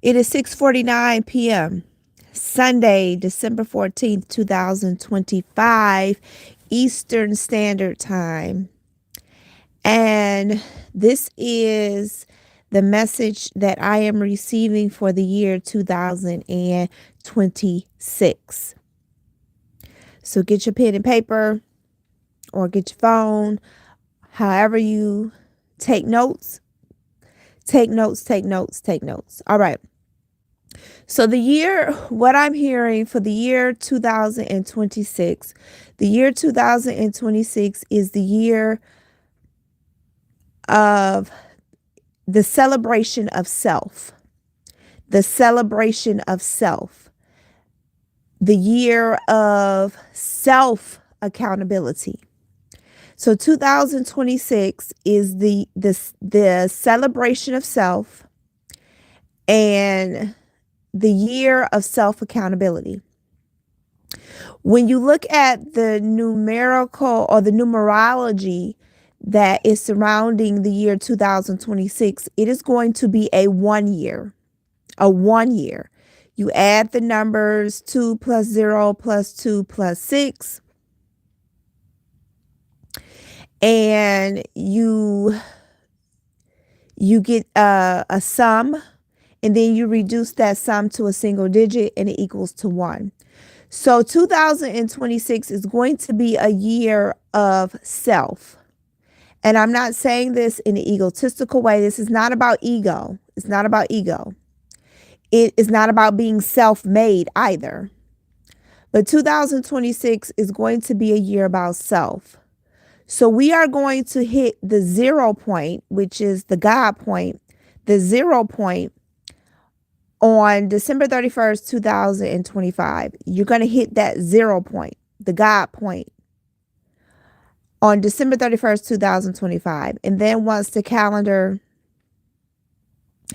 It is 6:49 p.m. Sunday, December 14th, 2025, Eastern Standard Time. And this is the message that I am receiving for the year 2026. So get your pen and paper or get your phone, however you take notes. Take notes, take notes, take notes. All right. So what I'm hearing for the year 2026, the year 2026 is the year of the celebration of self, the celebration of self, the year of self accountability. So 2026 is the celebration of self and the year of self accountability. When you look at the numerical or the numerology that is surrounding the year 2026, it is going to be a 1 year, a 1 year. You add the numbers 2 plus 0 plus 2 plus 6, and you get a sum, and then you reduce that sum to a single digit and it equals to 1. So 2026 is going to be a year of self. And I'm not saying this in an egotistical way. This is not about ego. It's not about ego. It is not about being self-made either. But 2026 is going to be a year about self. So we are going to hit the 0 point, which is the God point, the 0 point on December 31st, 2025. You're going to hit that 0 point, the God point, on December 31st, 2025. And then once the calendar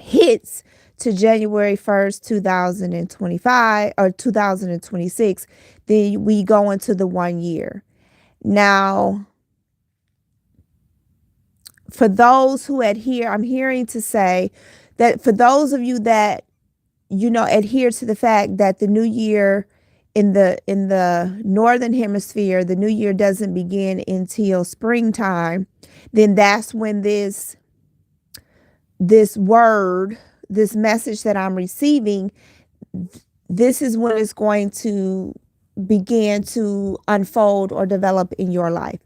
hits to January 1st, 2025 or 2026, then we go into the 1 year. Now, for those who adhere, I'm hearing to say that for those of you that, adhere to the fact that the new year in the northern hemisphere, the new year doesn't begin until springtime, then that's when this word, this message that I'm receiving, this is when it's going to begin to unfold or develop in your life.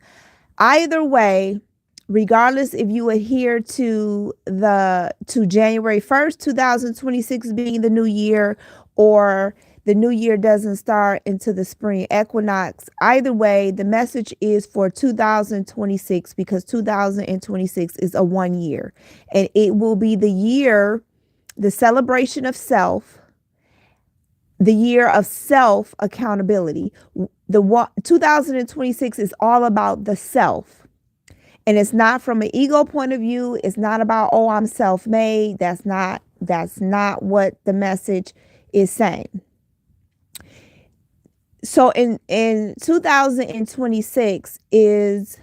Either way, regardless if you adhere to January 1st, 2026 being the new year, or the new year doesn't start into the spring equinox, either way, the message is for 2026, because 2026 is a 1 year, and it will be the year, the celebration of self, the year of self accountability. 2026 is all about the self. And it's not from an ego point of view. It's not about, oh, I'm self-made. That's not what the message is saying. So in 2026 is,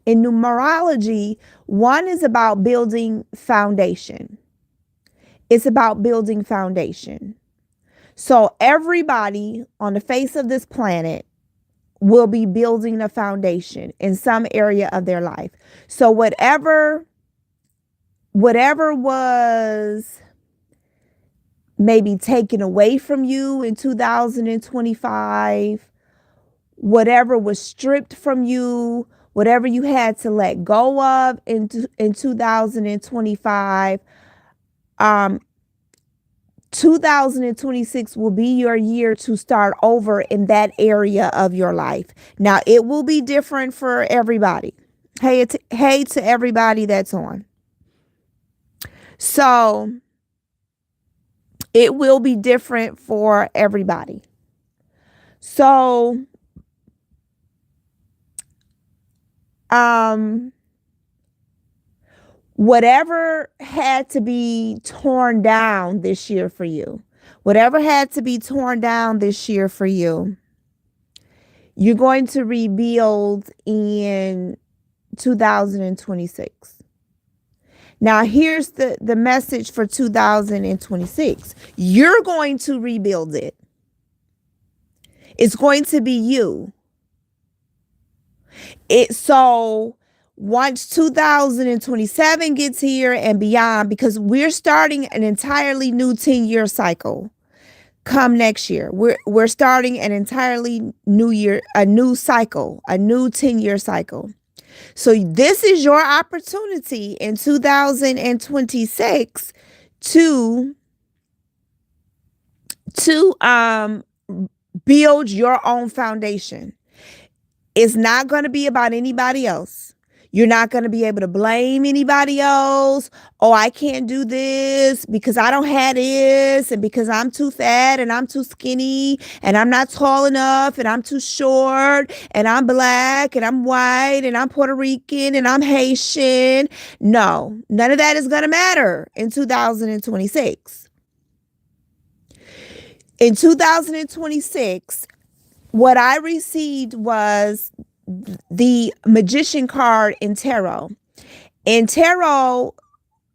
in numerology, 1 is about building foundation. It's about building foundation. So everybody on the face of this planet will be building a foundation in some area of their life. So whatever was maybe taken away from you in 2025, whatever was stripped from you, whatever you had to let go of in 2025, 2026 will be your year to start over in that area of your life. Now, it will be different for everybody. Hey to everybody that's on. So it will be different for everybody. So, whatever had to be torn down this year for you, you're going to rebuild in 2026. Now, here's the message for 2026. You're going to rebuild it. It's going to be you. So once 2027 gets here and beyond, because we're starting an entirely new 10-year cycle. Come next year, we're starting an entirely new year, a new cycle, a new 10-year cycle. So this is your opportunity in 2026 to build your own foundation. It's not going to be about anybody else. You're not going to be able to blame anybody else. Oh, I can't do this because I don't have this, and because I'm too fat and I'm too skinny and I'm not tall enough and I'm too short and I'm black and I'm white and I'm Puerto Rican and I'm Haitian. No, none of that is going to matter in 2026. In 2026, what I received was the Magician card in tarot. In tarot,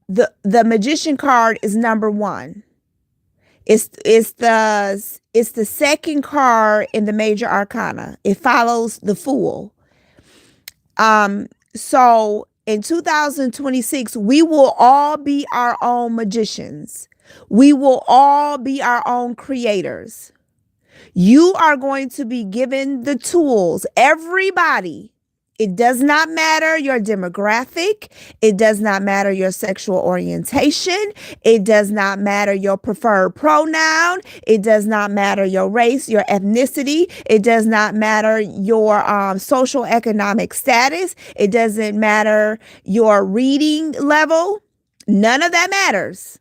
the Magician card is number 1. It's the second card in the major arcana. It follows the Fool. So in 2026, we will all be our own magicians. We will all be our own creators. You are going to be given the tools. Everybody. It does not matter your demographic. It does not matter your sexual orientation. It does not matter your preferred pronoun. It does not matter your race, your ethnicity. It does not matter your social economic status. It doesn't matter your reading level. None of that matters.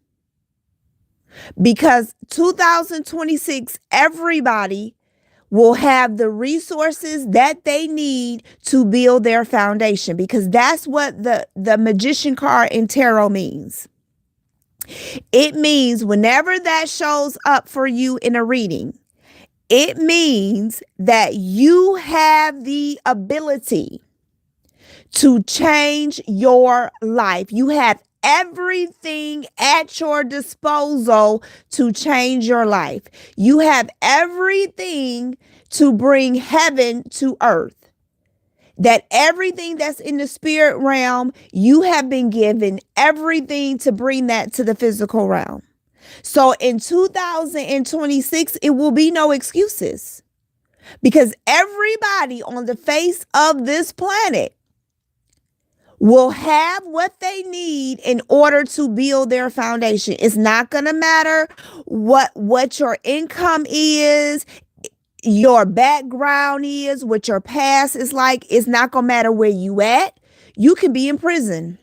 Because 2026, everybody will have the resources that they need to build their foundation, because that's what the Magician card in tarot means. It means whenever that shows up for you in a reading, it means that you have the ability to change your life. You have everything at your disposal to change your life. You have everything to bring heaven to earth. That everything that's in the spirit realm, you have been given everything to bring that to the physical realm. So in 2026, it will be no excuses, because everybody on the face of this planet will have what they need in order to build their foundation. It's not going to matter what your income is, your background is, what your past is like. It's not going to matter where you at. You can be in prison.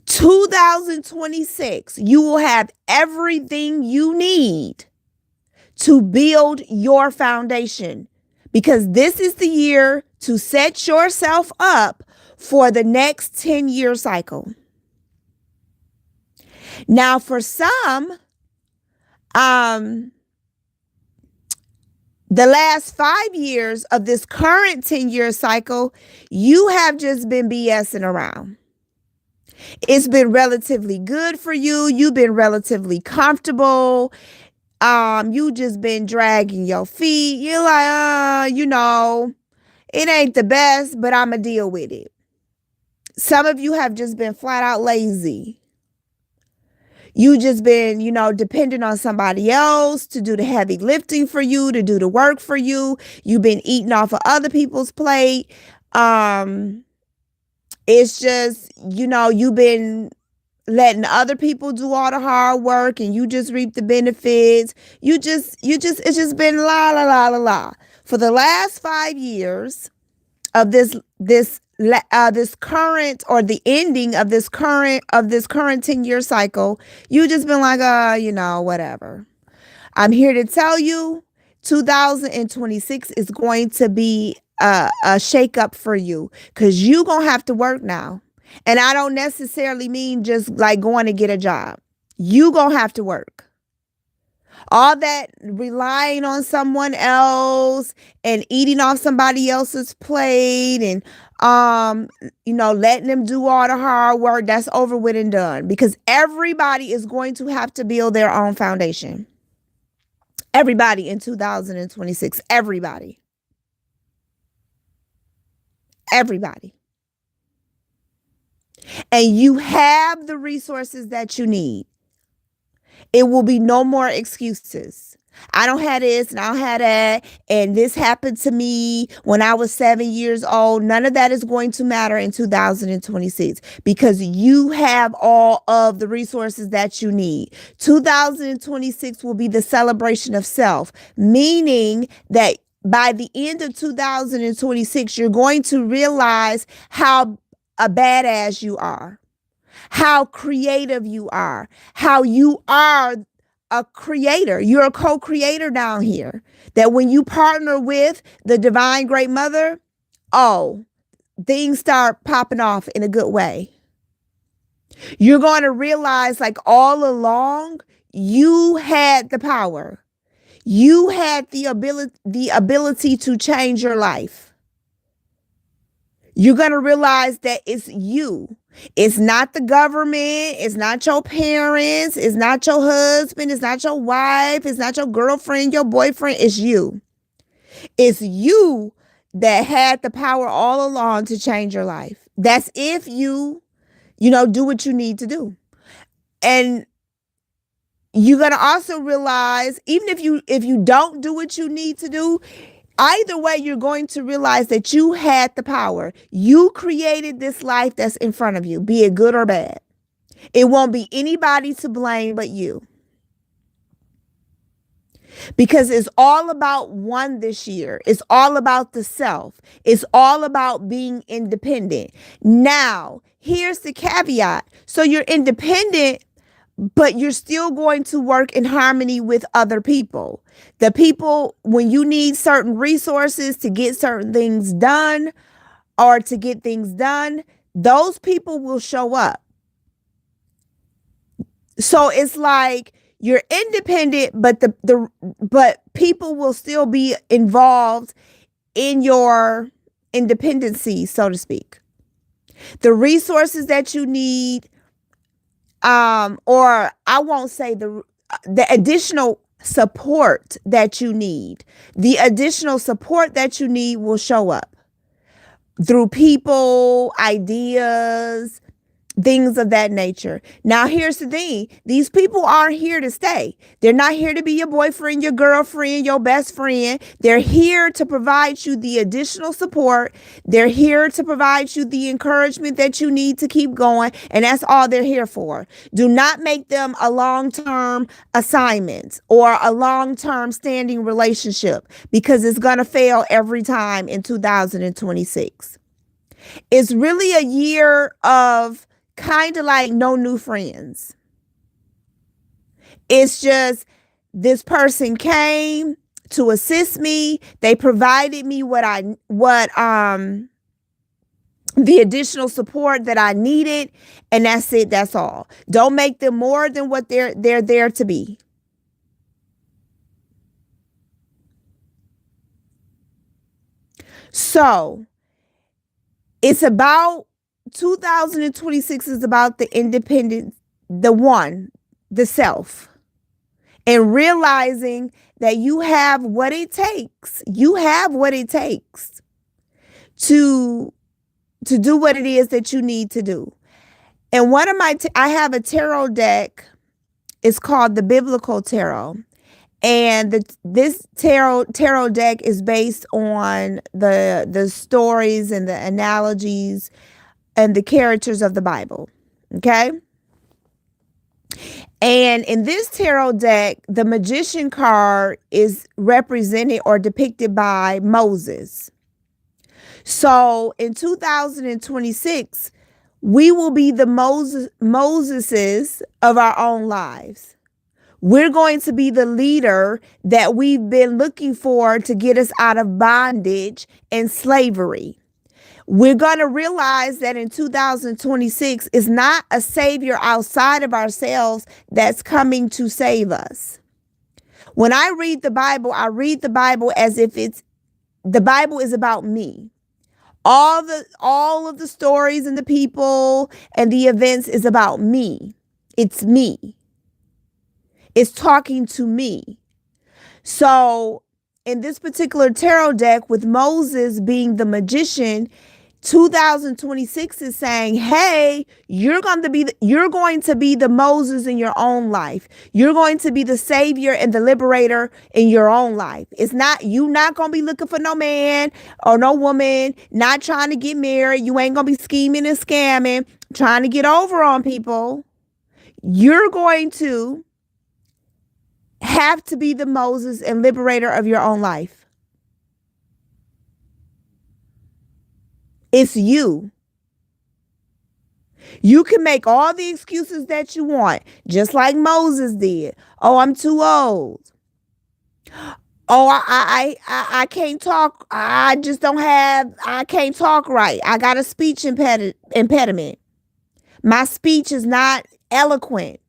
2026, you will have everything you need to build your foundation, because this is the year to set yourself up for the next 10-year cycle. Now, for some, the last 5 years of this current 10-year cycle, you have just been BSing around. It's been relatively good for you. You've been relatively comfortable. You just been dragging your feet. You're like, it ain't the best, but I'ma deal with it. Some of you have just been flat out lazy. You just been, dependent on somebody else to do the heavy lifting for you, to do the work for you. You've been eating off of other people's plate. It's just, you've been letting other people do all the hard work and you just reap the benefits. It's just been la, la, la, la, la. For the last 5 years of this current, or the ending of this current 10-year cycle, you just been like, whatever. I'm here to tell you 2026 is going to be a shakeup for you, because you gonna have to work now. And I don't necessarily mean just like going to get a job. You gonna have to work. All that relying on someone else and eating off somebody else's plate and letting them do all the hard work, that's over with and done, because everybody is going to have to build their own foundation. Everybody in 2026, everybody. And you have the resources that you need. It will be no more excuses. I don't have this and I don't have that. And this happened to me when I was 7 years old. None of that is going to matter in 2026, because you have all of the resources that you need. 2026 will be the celebration of self, meaning that by the end of 2026, you're going to realize how a badass you are, how creative you are, how you are a creator. You're a co-creator down here. That when you partner with the divine great mother, things start popping off in a good way. You're going to realize, like, all along, you had the power. You had the ability to change your life. You're going to realize that it's you. It's not the government. It's not your parents. It's not your husband. It's not your wife. It's not your girlfriend, your boyfriend. It's you. It's you that had the power all along to change your life. That's if you do what you need to do. And you're going to also realize, even if you don't do what you need to do, either way, you're going to realize that you had the power. You created this life that's in front of you, be it good or bad. It won't be anybody to blame but you. Because it's all about one this year. It's all about the self. It's all about being independent. Now, here's the caveat. So you're independent, but you're still going to work in harmony with other people. The people, when you need certain resources to get certain things done or to get things done, those people will show up. So it's like you're independent, but but people will still be involved in your independency, so to speak. The resources that you need, or I won't say the additional support that you need. The additional support that you need will show up through people, ideas, things of that nature. Now, here's the thing. These people aren't here to stay. They're not here to be your boyfriend, your girlfriend, your best friend. They're here to provide you the additional support. They're here to provide you the encouragement that you need to keep going. And that's all they're here for. Do not make them a long-term assignment or a long-term standing relationship, because it's going to fail every time in 2026. It's really a year of kind of like no new friends. It's just, this person came to assist me. They provided me the additional support that I needed, and that's it. That's all. Don't make them more than what they're there to be. So it's about 2026 is about the independence, the self, and realizing that you have what it takes. You have what it takes to do what it is that you need to do. And one of I have a tarot deck. It's called the Biblical Tarot. And this tarot deck is based on the stories and the analogies and the characters of the Bible. Okay. And in this tarot deck, the magician card is represented or depicted by Moses. So in 2026, we will be the Moseses of our own lives. We're going to be the leader that we've been looking for to get us out of bondage and slavery. We're going to realize that in 2026 is not a savior outside of ourselves that's coming to save us. When I read the Bible as if the Bible is about me. All of the stories and the people and the events is about me. It's me. It's talking to me. So in this particular tarot deck, with Moses being the magician, 2026 is saying, hey, you're going to be the Moses in your own life. You're going to be the savior and the liberator in your own life. It's not, you not going to be looking for no man or no woman, not trying to get married. You ain't going to be scheming and scamming, trying to get over on people. You're going to have to be the Moses and liberator of your own life. It's you. You can make all the excuses that you want, just like Moses did. Oh, I'm too old. Oh, I can't talk. I can't talk right. I got a speech impediment. My speech is not eloquent.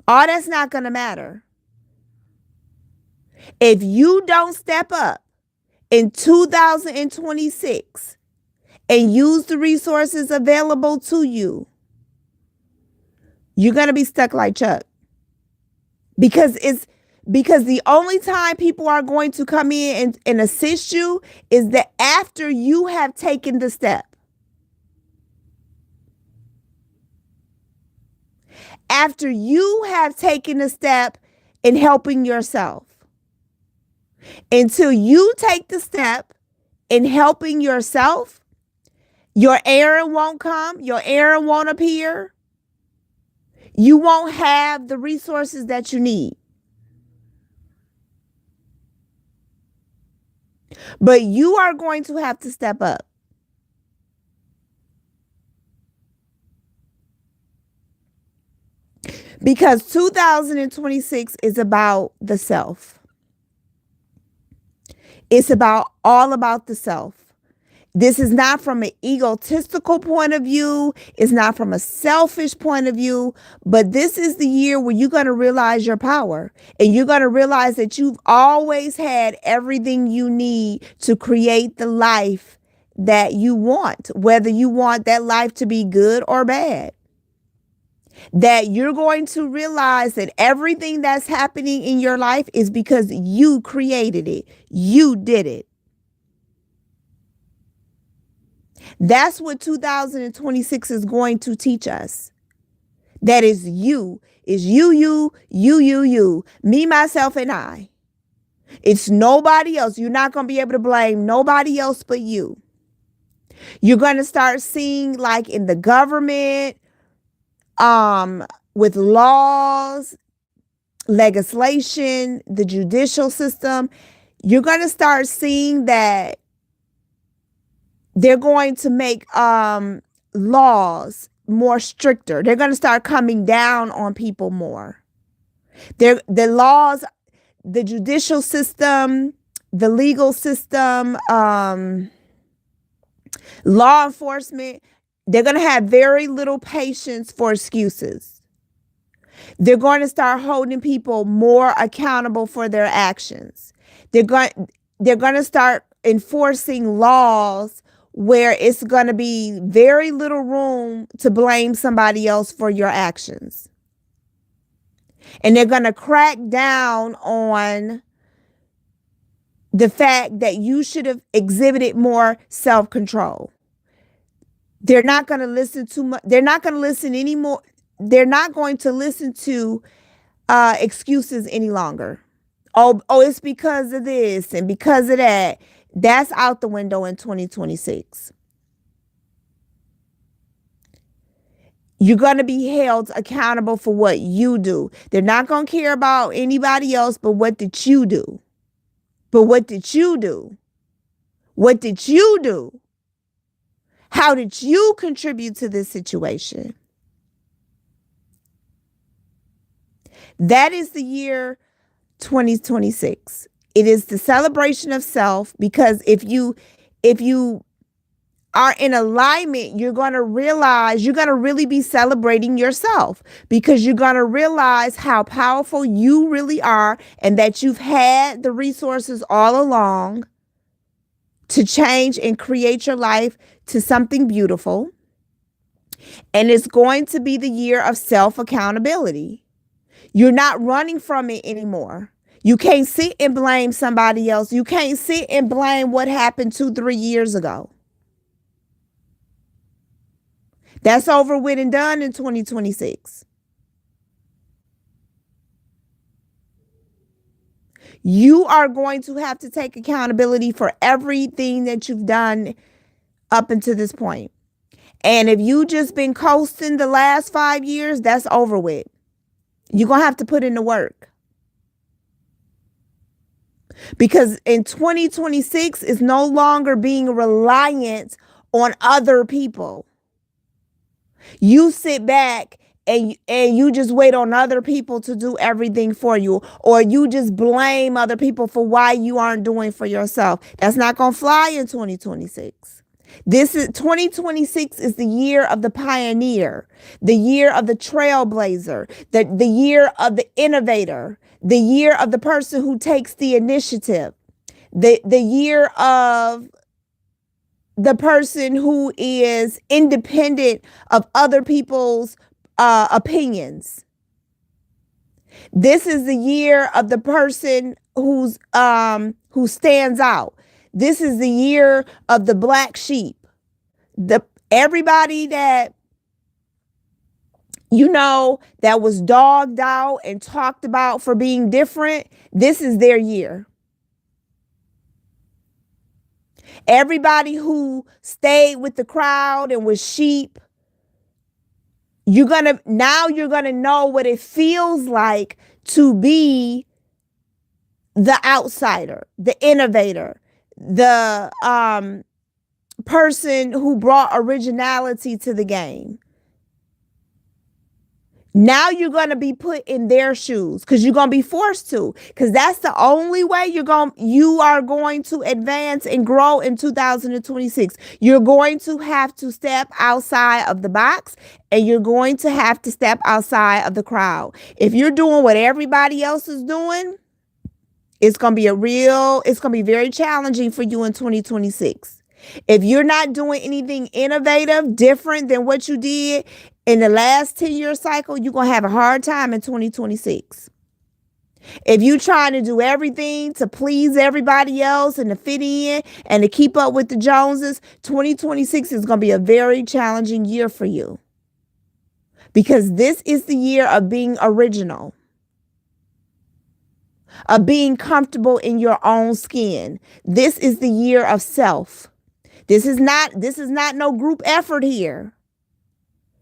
All that's not going to matter. If you don't step up in 2026 and use the resources available to you, you're going to be stuck like Chuck. Because the only time people are going to come in and assist you is that after you have taken the step. After you have taken the step in helping yourself. Until you take the step in helping yourself, your Aaron won't come. Your Aaron won't appear. You won't have the resources that you need. But you are going to have to step up. Because 2026 is about the self. It's all about the self. This is not from an egotistical point of view. It's not from a selfish point of view. But this is the year where you're going to realize your power. And you're going to realize that you've always had everything you need to create the life that you want. Whether you want that life to be good or bad. That you're going to realize that everything that's happening in your life is because you created it. You did it. That's what 2026 is going to teach us. That is you. Is you, me, myself, and I. It's nobody else. You're not going to be able to blame nobody else but you. You're going to start seeing, like in the government, with laws, legislation, the judicial system, you're going to start seeing that they're going to make laws more stricter. They're going to start coming down on people more. The laws, the judicial system, the legal system, law enforcement, they're going to have very little patience for excuses. They're going to start holding people more accountable for their actions. They're going to start enforcing laws where it's going to be very little room to blame somebody else for your actions. And they're going to crack down on the fact that you should have exhibited more self-control. They're not going to listen too much. They're not going to listen anymore. They're not going to listen to excuses any longer. Oh, it's because of this and because of that. That's out the window in 2026. You're going to be held accountable for what you do. They're not going to care about anybody else, but what did you do? But what did you do? What did you do? How did you contribute to this situation? That is the year 2026. It is the celebration of self, because if you are in alignment, you're going to realize you're going to really be celebrating yourself, because you're going to realize how powerful you really are, and that you've had the resources all along to change and create your life to something beautiful. And it's going to be the year of self-accountability. You're not running from it anymore. You can't sit and blame somebody else. You can't sit and blame what happened 2-3 years ago. That's over with and done in 2026. You are going to have to take accountability for everything that you've done up until this point. And if you just been coasting the last 5 years, that's over with. You're going to have to put in the work. Because in 2026 is no longer being reliant on other people. You sit back and you just wait on other people to do everything for you, or you just blame other people for why you aren't doing for yourself. That's not going to fly in 2026. 2026 is the year of the pioneer, the year of the trailblazer, the year of the innovator, the year of the person who takes the initiative, the year of the person who is independent of other people's opinions. This is the year of the person who stands out. This is the year of the black sheep. Everybody that that was dogged out and talked about for being different, this is their year. Everybody who stayed with the crowd and was sheep, you're gonna know what it feels like to be the outsider, the innovator, the person who brought originality to the game. Now you're going to be put in their shoes, because you're going to be forced to, because that's the only way you are going to advance and grow in 2026. You're going to have to step outside of the box, and you're going to have to step outside of the crowd. If you're doing what everybody else is doing, it's going to be very challenging for you in 2026. If you're not doing anything innovative, different than what you did in the last 10-year cycle, you're going to have a hard time in 2026. If you're trying to do everything to please everybody else and to fit in and to keep up with the Joneses, 2026 is going to be a very challenging year for you. Because this is the year of being original, of being comfortable in your own skin. This is the year of self. This is not no group effort here.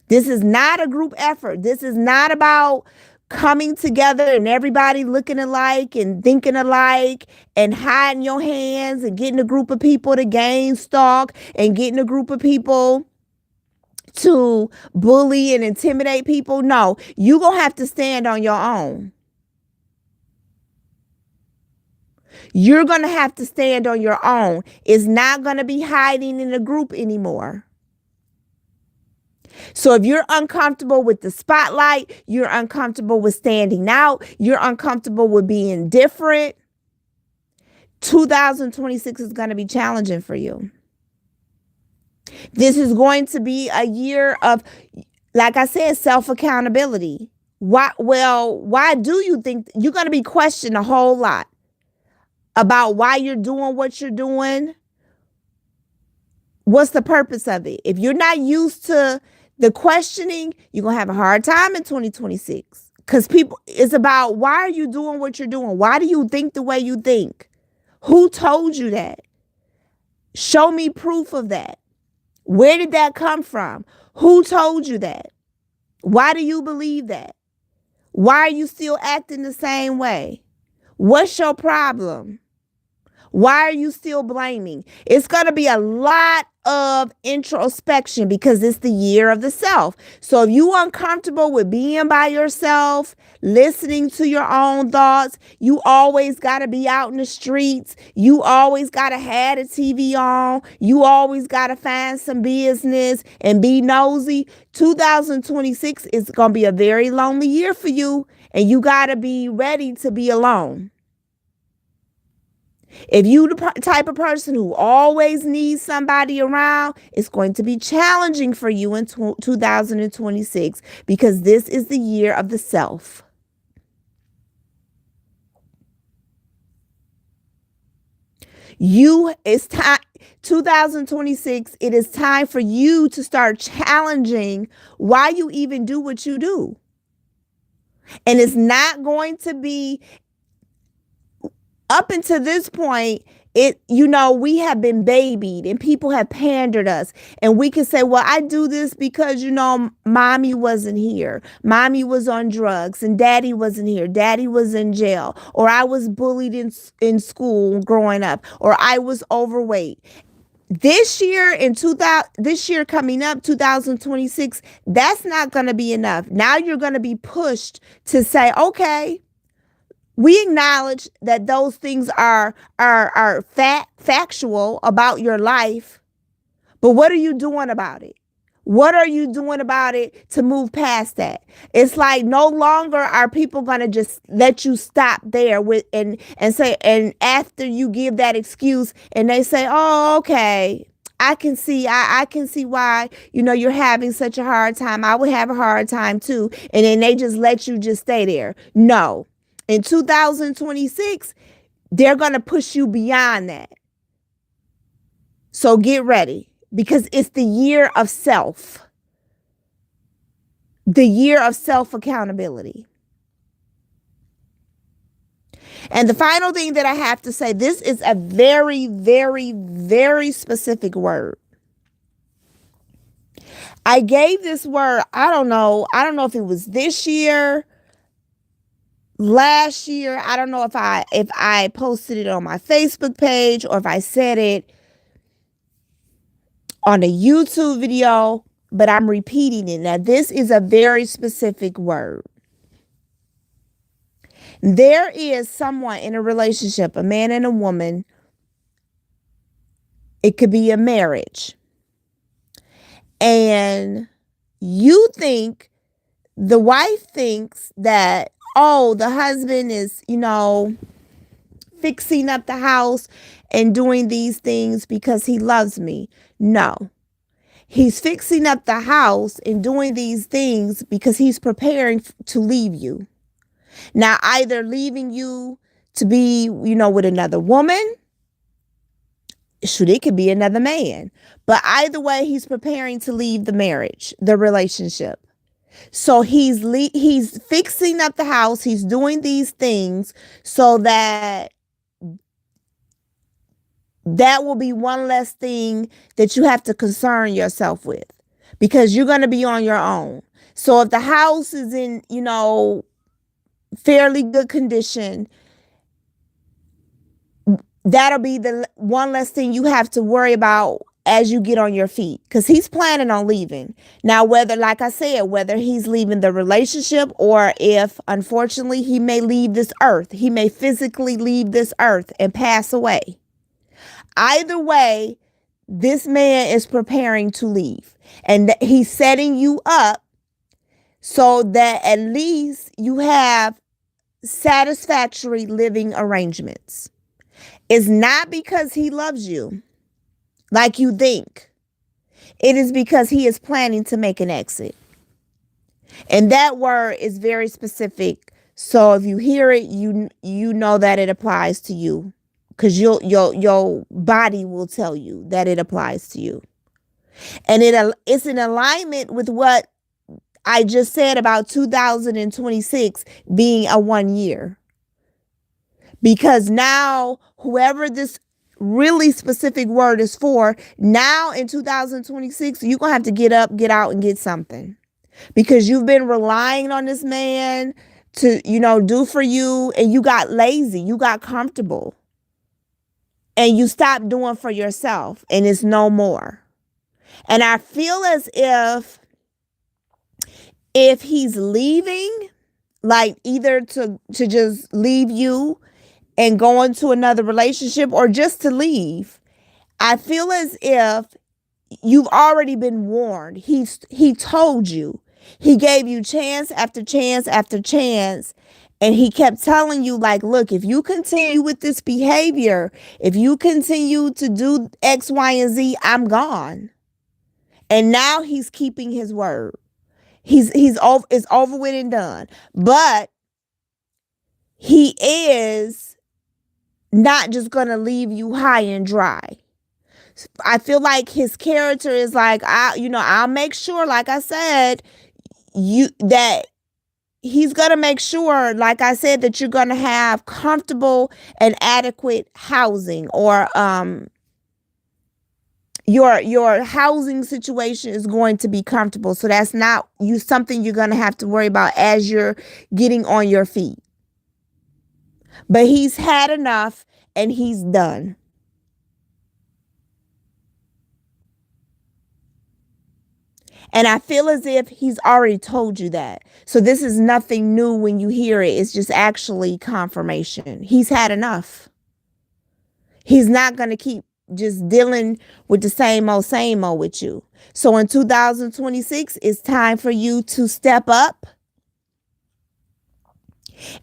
This is not a group effort. This is not about coming together and everybody looking alike and thinking alike and hiding your hands and getting a group of people to gain stock and getting a group of people to bully and intimidate people. No, you're going to have to stand on your own. You're going to have to stand on your own. It's not going to be hiding in a group anymore. So if you're uncomfortable with the spotlight, you're uncomfortable with standing out, you're uncomfortable with being different, 2026 is going to be challenging for you. This is going to be a year of, like I said, self-accountability. Why do you think you're going to be questioned a whole lot about why you're doing what you're doing? What's the purpose of it? If you're not used to the questioning, you're going to have a hard time in 2026. Because it's about, why are you doing what you're doing? Why do you think the way you think? Who told you that? Show me proof of that. Where did that come from? Who told you that? Why do you believe that? Why are you still acting the same way? What's your problem? Why are you still blaming? It's going to be a lot of introspection because it's the year of the self. So if you uncomfortable with being by yourself, listening to your own thoughts, you always got to be out in the streets. You always got to have the TV on. You always got to find some business and be nosy. 2026 is going to be a very lonely year for you, and you got to be ready to be alone. If you the type of person who always needs somebody around, it's going to be challenging for you in 2026 because this is the year of the self. It's time 2026, it is time for you to start challenging why you even do what you do. And it's not going to be up until this point. We have been babied and people have pandered us, and we can say, well, I do this because, mommy wasn't here. Mommy was on drugs and daddy wasn't here. Daddy was in jail, or I was bullied in school growing up, or I was overweight. This year coming up, 2026, that's not going to be enough. Now you're going to be pushed to say, okay, we acknowledge that those things are factual about your life, but what are you doing about it? What are you doing about it to move past that? It's like no longer are people going to just let you stop there and say, and after you give that excuse and they say, oh, okay, I can see why, you're having such a hard time. I would have a hard time too. And then they just let you just stay there. No. In 2026, they're going to push you beyond that. So get ready, because it's the year of self. The year of self-accountability. And the final thing that I have to say, this is a very, very, very specific word. I gave this word, I don't know if it was this year, last year. I don't know if I posted it on my Facebook page or if I said it on a YouTube video, but I'm repeating it. Now, this is a very specific word. There is someone in a relationship, a man and a woman. It could be a marriage. And the wife thinks that, oh, the husband is, fixing up the house and doing these things because he loves me. No, he's fixing up the house and doing these things because he's preparing to leave you. Now, either leaving you to be, with another woman. Shoot, it could be another man. But either way, he's preparing to leave the marriage, the relationship. So he's fixing up the house. He's doing these things so that will be one less thing that you have to concern yourself with, because you're going to be on your own. So if the house is in, fairly good condition, that'll be the one less thing you have to worry about as you get on your feet, because he's planning on leaving. Now, whether he's leaving the relationship, or if, unfortunately, he may leave this earth, he may physically leave this earth and pass away. Either way, this man is preparing to leave, and he's setting you up so that at least you have satisfactory living arrangements. It's not because he loves you like you think. It is because he is planning to make an exit. And that word is very specific. So if you hear it, you know that it applies to you, because your body will tell you that it applies to you. And it's in alignment with what I just said about 2026 being a 1 year. Because now, whoever this really specific word is for, now in 2026, you're going to have to get up, get out, and get something. Because you've been relying on this man to, do for you, and you got lazy, you got comfortable. and you stop doing for yourself and it's no more. And I feel as if he's leaving, like either to just leave you and go into another relationship or just to leave, I feel as if you've already been warned. He told you. He gave you chance after chance after chance. And he kept telling you, like, look, if you continue with this behavior, if you continue to do X, Y, and Z, I'm gone. And now he's keeping his word. He's over, it's over with and done. But he is not just gonna leave you high and dry. I feel like his character is like, I'll make sure, like I said, that he's going to make sure, like I said, that you're going to have comfortable and adequate housing, or your housing situation is going to be comfortable. So that's not something you're going to have to worry about as you're getting on your feet. But he's had enough and he's done. And I feel as if he's already told you that. So this is nothing new when you hear it. It's just actually confirmation. He's had enough. He's not going to keep just dealing with the same old with you. So in 2026, it's time for you to step up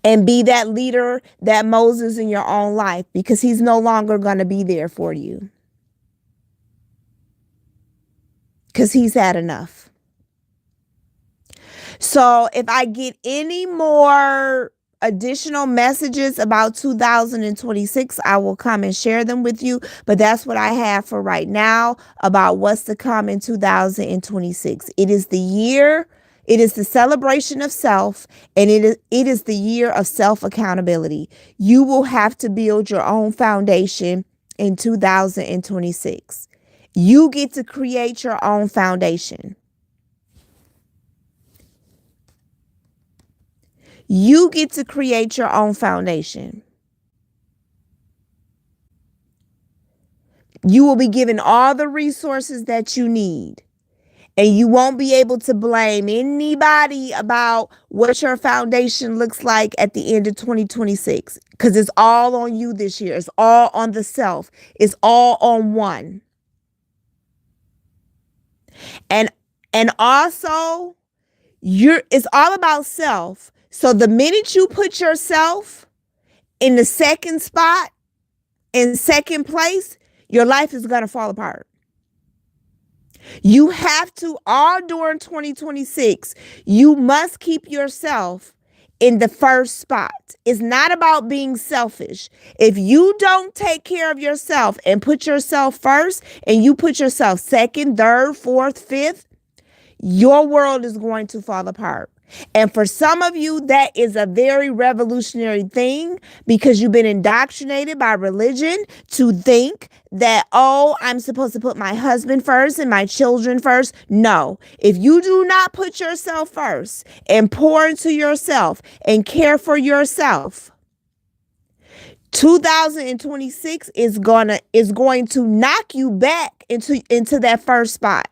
and be that leader, that Moses in your own life, because he's no longer going to be there for you. Because he's had enough. So if I get any more additional messages about 2026, I will come and share them with you. But that's what I have for right now about what's to come in 2026. It is the year. It is the celebration of self, and it is the year of self-accountability. You will have to build your own foundation in 2026. You get to create your own foundation. You get to create your own foundation. You will be given all the resources that you need. And you won't be able to blame anybody about what your foundation looks like at the end of 2026. Because it's all on you this year. It's all on the self. It's all on one. And also, it's all about self. So the minute you put yourself in the second spot, in second place, your life is going to fall apart. You have to, all during 2026, you must keep yourself in the first spot. It's not about being selfish. If you don't take care of yourself and put yourself first, and you put yourself second, third, fourth, fifth, your world is going to fall apart. And for some of you, that is a very revolutionary thing, because you've been indoctrinated by religion to think that, oh, I'm supposed to put my husband first and my children first. No, if you do not put yourself first and pour into yourself and care for yourself, 2026 is going to knock you back into that first spot.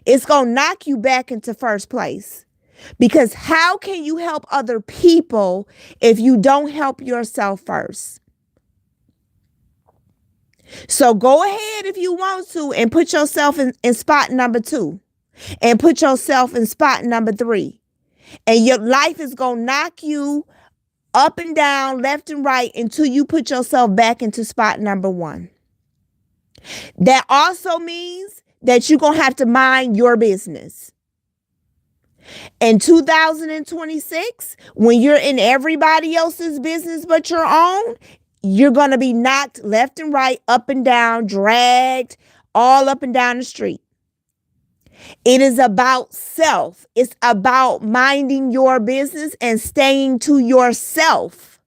It's going to knock you back into first place. Because how can you help other people if you don't help yourself first? So go ahead if you want to and put yourself in spot number 2, and put yourself in spot number 3. And your life is going to knock you up and down, left and right, until you put yourself back into spot number 1. That also means that you're going to have to mind your business. In 2026, when you're in everybody else's business but your own, you're going to be knocked left and right, up and down, dragged all up and down the street. It is about self. It's about minding your business and staying to yourself.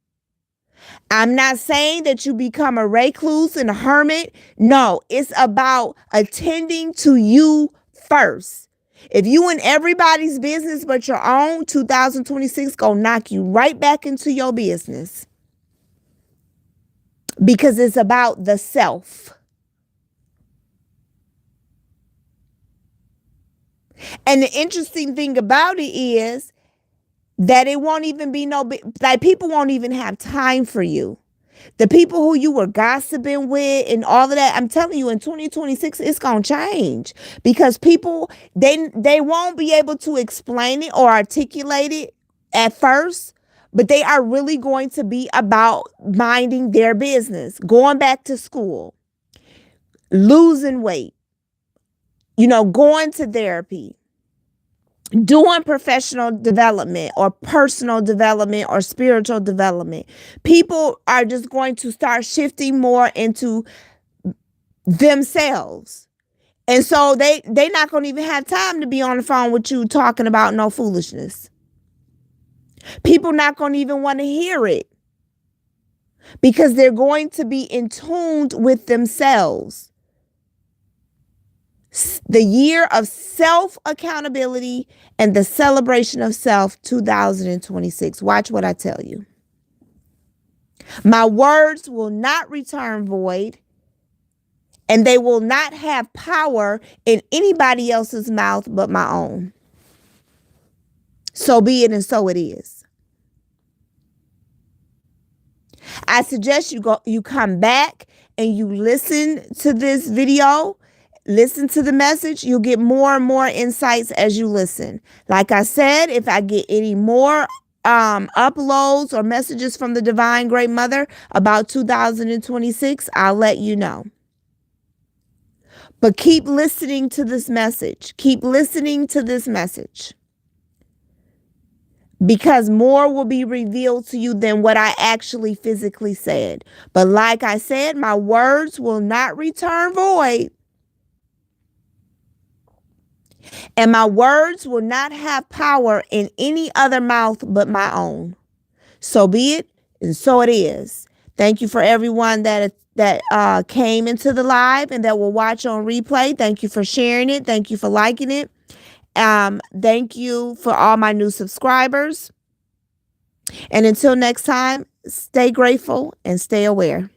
I'm not saying that you become a recluse and a hermit. No, it's about attending to you first. If you in everybody's business but your own, 2026 gonna knock you right back into your business. because it's about the self. And the interesting thing about it is that it won't even be like people won't even have time for you. The people who you were gossiping with and all of that, I'm telling you, in 2026, it's going to change because people, they won't be able to explain it or articulate it at first, but they are really going to be about minding their business, going back to school, losing weight, going to therapy, doing professional development or personal development or spiritual development. People are just going to start shifting more into themselves. And so they not going to even have time to be on the phone with you talking about no foolishness. People not going to even want to hear it because they're going to be in tune with themselves. The year of self accountability and the celebration of self, 2026. Watch what I tell you. My words will not return void, and they will not have power in anybody else's mouth but my own. So be it, and so it is. I suggest you come back and you listen to this video. Listen to the message. You'll get more and more insights as you listen. Like I said, if I get any more uploads or messages from the Divine Great Mother about 2026, I'll let you know. But keep listening to this message. Keep listening to this message. Because more will be revealed to you than what I actually physically said. But like I said, my words will not return void. And my words will not have power in any other mouth but my own. So be it, and so it is. Thank you for everyone that came into the live and that will watch on replay. Thank you for sharing it. Thank you for liking it. Thank you for all my new subscribers. And until next time, stay grateful and stay aware.